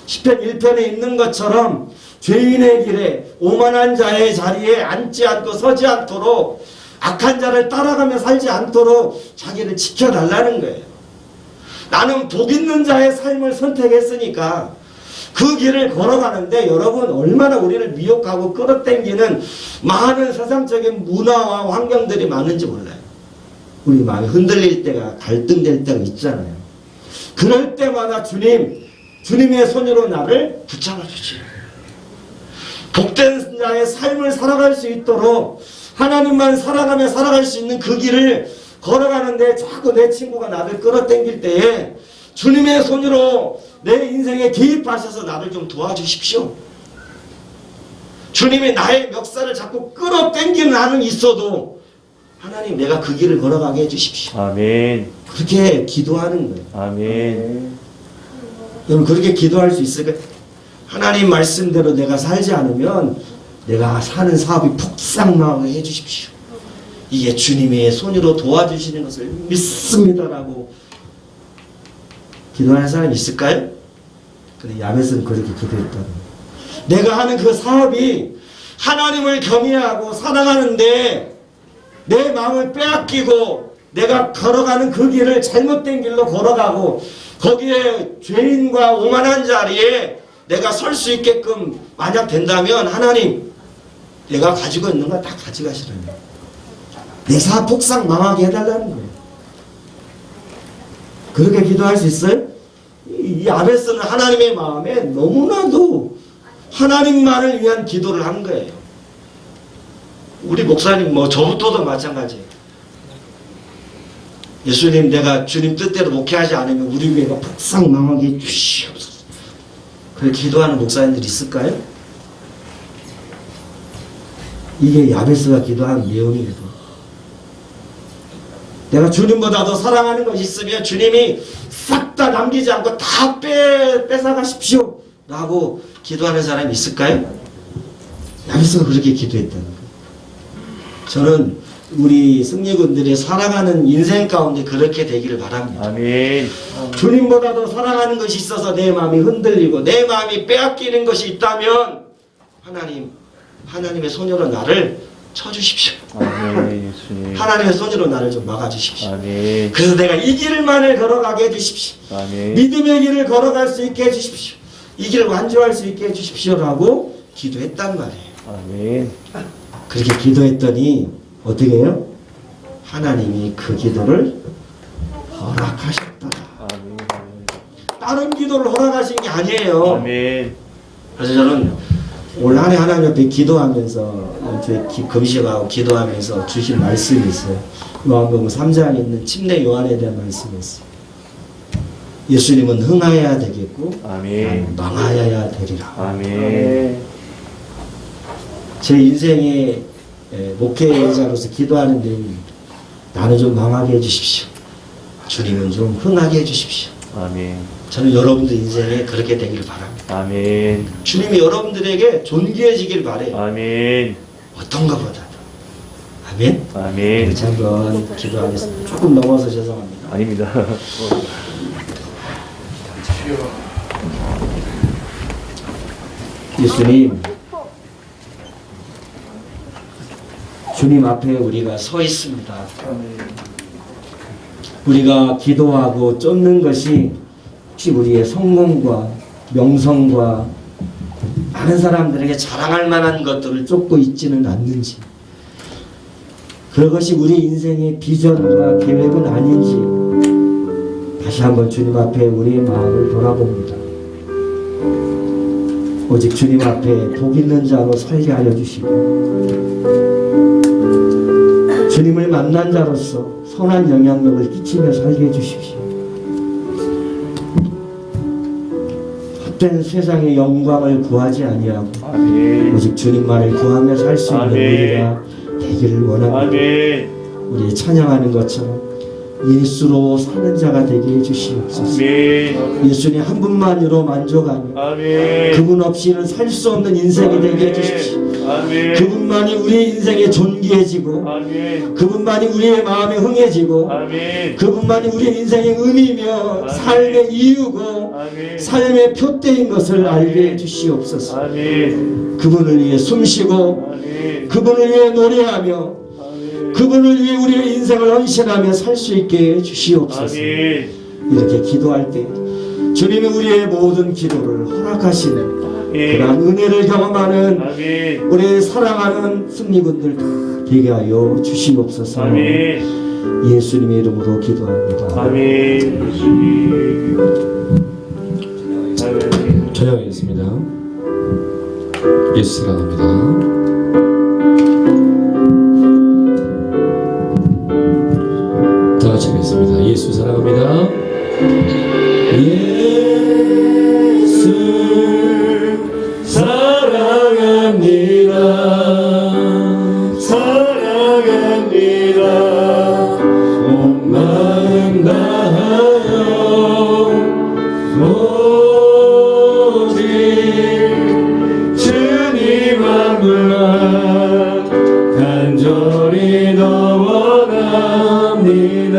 [SPEAKER 2] 시편 1편에 있는 것처럼 죄인의 길에 오만한 자의 자리에 앉지 않고 서지 않도록 악한 자를 따라가며 살지 않도록 자기를 지켜달라는 거예요. 나는 복 있는 자의 삶을 선택했으니까 그 길을 걸어가는데 여러분 얼마나 우리를 미혹하고 끌어당기는 많은 세상적인 문화와 환경들이 많은지 몰라요. 우리 마음이 흔들릴 때가 갈등될 때가 있잖아요. 그럴 때마다 주님의 손으로 나를 붙잡아 주지. 복된 자의 삶을 살아갈 수 있도록 하나님만 살아가며 살아갈 수 있는 그 길을 걸어가는데 자꾸 내 친구가 나를 끌어당길 때에 주님의 손으로 내 인생에 개입하셔서 나를 좀 도와주십시오. 주님이 나의 멱살을 자꾸 끌어당기는 한은 있어도 하나님 내가 그 길을 걸어가게 해주십시오.
[SPEAKER 3] 아멘.
[SPEAKER 2] 그렇게 기도하는 거예요.
[SPEAKER 3] 아멘.
[SPEAKER 2] 여러분 그렇게 기도할 수 있을까요? 하나님 말씀대로 내가 살지 않으면 내가 사는 사업이 폭삭나게 해주십시오. 이게 주님의 손으로 도와주시는 것을 믿습니다라고 기도하는 사람이 있을까요? 근데 야벳은 그렇게 기도했다는 거예요. 내가 하는 그 사업이 하나님을 경외하고 사랑하는데 내 마음을 빼앗기고 내가 걸어가는 그 길을 잘못된 길로 걸어가고 거기에 죄인과 오만한 자리에 내가 설 수 있게끔 만약 된다면 하나님 내가 가지고 있는 거 다 가져가시라는 거예요. 내 사업 폭삭 망하게 해달라는 거예요. 그렇게 기도할 수 있어요? 이 야베스는 하나님의 마음에 너무나도 하나님만을 위한 기도를 한 거예요. 우리 목사님 저부터도 마찬가지예요. 예수님 내가 주님 뜻대로 목회하지 않으면 우리 교회가 폭삭 망하게 해주시옵소서. 그렇게 기도하는 목사님들이 있을까요? 이게 야베스가 기도한 내용이거든. 내가 주님보다 더 사랑하는 것이 있으면 주님이 싹 다 남기지 않고 다 뺏어가십시오 라고 기도하는 사람이 있을까요? 야베스가 그렇게 기도했다는 거예요. 저는 우리 승리군들의 살아가는 인생 가운데 그렇게 되기를 바랍니다.
[SPEAKER 3] 아멘.
[SPEAKER 2] 주님보다 더 사랑하는 것이 있어서 내 마음이 흔들리고 내 마음이 빼앗기는 것이 있다면 하나님의 손으로 나를 쳐주십시오.
[SPEAKER 3] 아멘. 예수님.
[SPEAKER 2] 하나님의 손으로 나를 좀 막아주십시오.
[SPEAKER 3] 아멘.
[SPEAKER 2] 그래서 내가 이 길만을 걸어가게 해주십시오.
[SPEAKER 3] 아멘.
[SPEAKER 2] 믿음의 길을 걸어갈 수 있게 해주십시오. 이 길을 완주할 수 있게 해주십시오라고 기도했단 말이에요.
[SPEAKER 3] 아멘.
[SPEAKER 2] 그렇게 기도했더니 어떻게 해요? 하나님이 그 기도를 허락하셨다.
[SPEAKER 3] 아멘.
[SPEAKER 2] 다른 기도를 허락하신 게 아니에요.
[SPEAKER 3] 아멘.
[SPEAKER 2] 그래서 저는 올 한해 하나님 앞에 기도하면서 금식하고 기도하면서 주신 말씀이 있어요. 요한복음 3장에 있는 침례 요한에 대한 말씀이 있어요. 예수님은 흥하여야 되겠고
[SPEAKER 3] 아멘.
[SPEAKER 2] 망하여야 되리라.
[SPEAKER 3] 아멘.
[SPEAKER 2] 제 인생의 목회자로서 기도하는 내용입니다. 나는 좀 망하게 해주십시오. 주님은 좀 흥하게 해주십시오.
[SPEAKER 3] 아멘.
[SPEAKER 2] 저는 여러분들 인생에 그렇게 되기를 바랍니다.
[SPEAKER 3] 아멘.
[SPEAKER 2] 주님이 여러분들에게 존귀해지길 바래요.
[SPEAKER 3] 아멘.
[SPEAKER 2] 어떤 것보다도. 아멘.
[SPEAKER 3] 아멘.
[SPEAKER 2] 같이 한번 기도하겠습니다. 조금 넘어서 죄송합니다.
[SPEAKER 3] 아닙니다.
[SPEAKER 2] 예수님, 주님 앞에 우리가 서 있습니다. 우리가 기도하고 쫓는 것이 혹시 우리의 성공과 명성과 많은 사람들에게 자랑할 만한 것들을 쫓고 있지는 않는지, 그것이 우리 인생의 비전과 계획은 아닌지 다시 한번 주님 앞에 우리의 마음을 돌아봅니다. 오직 주님 앞에 복 있는 자로 살게 하여 주시고, 주님을 만난 자로서 선한 영향력을 끼치며 살게 해주십시오. 헛된 세상의 영광을 구하지 아니하고
[SPEAKER 3] 아멘.
[SPEAKER 2] 오직 주님만을 구하며 살 수 있는
[SPEAKER 3] 아멘.
[SPEAKER 2] 우리가 되기를 원합니다.
[SPEAKER 3] 아멘.
[SPEAKER 2] 우리 찬양하는 것처럼 예수로 사는 자가 되게 해주시옵소서.
[SPEAKER 3] 아멘.
[SPEAKER 2] 예수님 한 분만으로 만족하며
[SPEAKER 3] 아멘.
[SPEAKER 2] 그분 없이는 살 수 없는 인생이 되게 해주십시오.
[SPEAKER 3] 아멘.
[SPEAKER 2] 그분만이 우리의 인생에 존귀해지고,
[SPEAKER 3] 아멘.
[SPEAKER 2] 그분만이 우리의 마음에 흥해지고,
[SPEAKER 3] 아멘.
[SPEAKER 2] 그분만이 우리의 인생의 의미며 삶의 이유고
[SPEAKER 3] 아멘.
[SPEAKER 2] 삶의 표대인 것을 알게 해주시옵소서.
[SPEAKER 3] 아멘.
[SPEAKER 2] 그분을 위해 숨쉬고,
[SPEAKER 3] 아멘.
[SPEAKER 2] 그분을 위해 노래하며,
[SPEAKER 3] 아멘.
[SPEAKER 2] 그분을 위해 우리의 인생을 헌신하며 살 수 있게 해주시옵소서.
[SPEAKER 3] 아멘.
[SPEAKER 2] 이렇게 기도할 때 주님이 우리의 모든 기도를 허락하시는 그러한 은혜를 경험하는
[SPEAKER 3] 아멘.
[SPEAKER 2] 우리 사랑하는 승리군들 다 되게 하여 주시옵소서.
[SPEAKER 3] 아멘.
[SPEAKER 2] 예수님의 이름으로 기도합니다.
[SPEAKER 3] 아멘. 예수님. 아멘.
[SPEAKER 1] 찬양하겠습니다. 예수 사랑합니다. 다 같이 하겠습니다. 예수 사랑합니다. 예수 사랑합니다. 사랑합니다. 온 마음 다하여 오직 주님 한 분만 간절히 더 원합니다.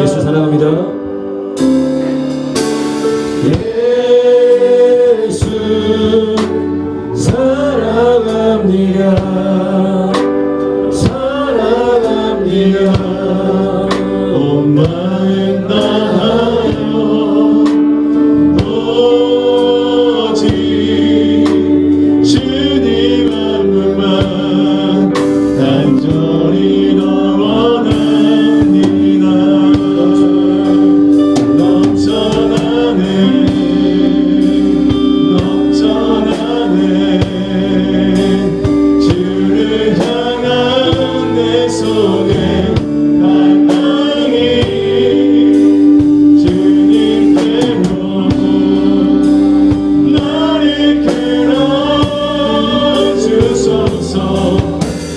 [SPEAKER 1] 예수 사랑합니다. 예수 사랑합니다. 사랑합니다. 온 마음 다하여 오직 주님 한 분만 간절히 더 원합니다. 넘쳐나네 주를 향한 내 손에 갈망이 주님께로 나를 끌어주소서.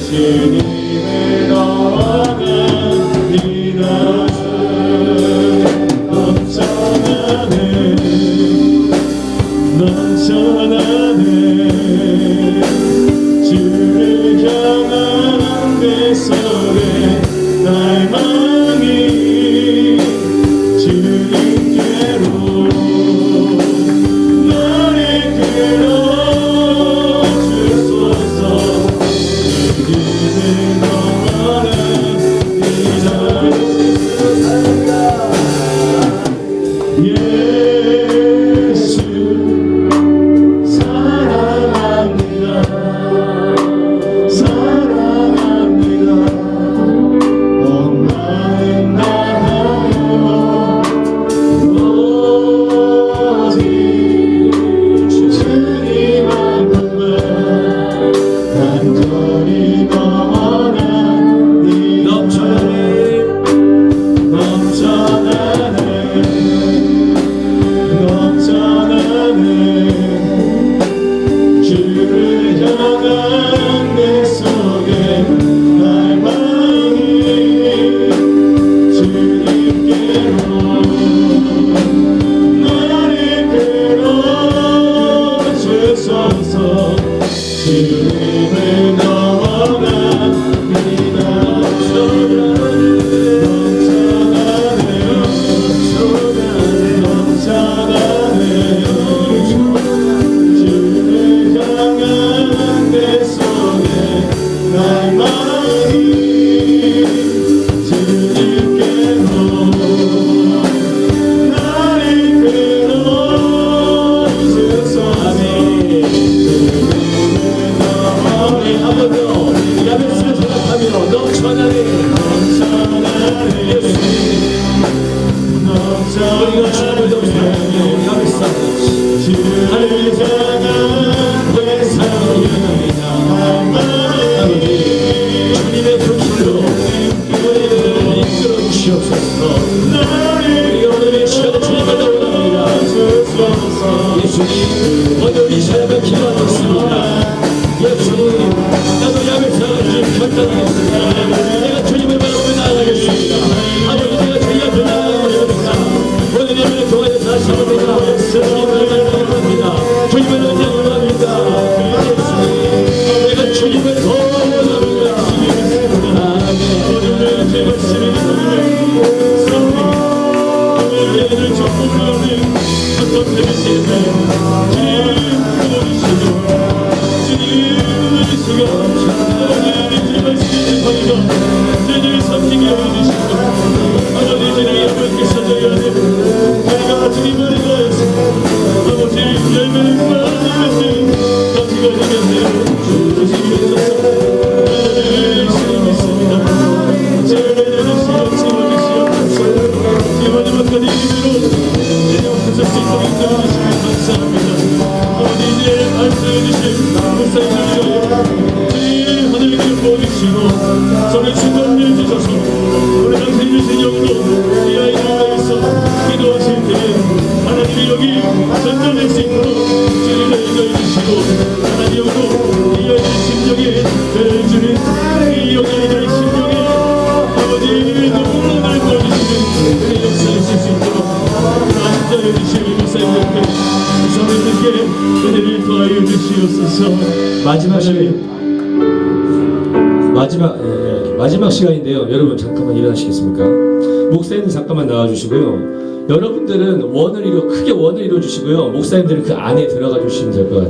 [SPEAKER 1] 주님을 더 원합니다. 넘쳐나네 주를 향한 내 손에 갈망이 주님께로 나를 끌어주소서. 주님을 더 원합니다. 예수 사랑합니다. 사랑합니다. 온 마음 날마다 주님께로 나를 끌어주소서. 아멘. 한번 더 야베스를 생각하며 넘쳐나네 예수 우리가 주님을 넘쳐나며 야베스 할렐루야 내 사랑이다. 아버지 주님의 그 길로 우리를 이끌어 주시옵소서. 우리가 오늘 이 시간에 주님을 원합니다. 예수님 오늘 이 시간에 기도하겠습니다. 예수님 나도 야베스를 결단하겠습니다. 내가 주님을 바라보며 나아가겠습니다. 아버지 내가 주님 앞에 나아가겠습니다. 오늘 예배를 통하여 다시 한번 내가 주님을 만나갑니다. 주님을 원합니다. 내가 주님을 더 원합니다. 아멘. 제 말씀이 예배를 전부하는 어떤 대비시에 주님 아버지 제 말씀이 전하여 주님을 섬기게 해주시고 아버지 주님이 아버지께서 저희 안에 저희가 주님을 위하여서 아버지 열매를 받으면서 가지가 되겠네요. 주시옵소서. 주님 믿습니다. 제 열매를 채워주시옵소서. 마지막까지 이대로 내 옆에서 수 있도록 인도해주시면 감사합니다. 아버지 이제 안수해주신 목사님을 주님 하늘을 보내주시고 손에 충만을 주셔서 오늘 당신 주신 영도 이 아이들 가에서 기도하실 때에 하나님이 여기 전달될 수 있도록 주님을 인도해주시고 하나님 영도 이 아이들 심령에 배를 주는 이 아이들의 심령에 아버지 눈물을 보내주시는 그 역사하실 수 있도록 인도해 주시는 목사님들께 성령님께 은혜를 더하여 주시옵소서. 마지막 시간인데요. 여러분 잠깐만 일어나시겠습니까? 목사님들 잠깐만 나와주시고요. 여러분들은 크게 원을 이루어주시고요. 목사님들은 그 안에 들어가 주시면 될 것 같아요.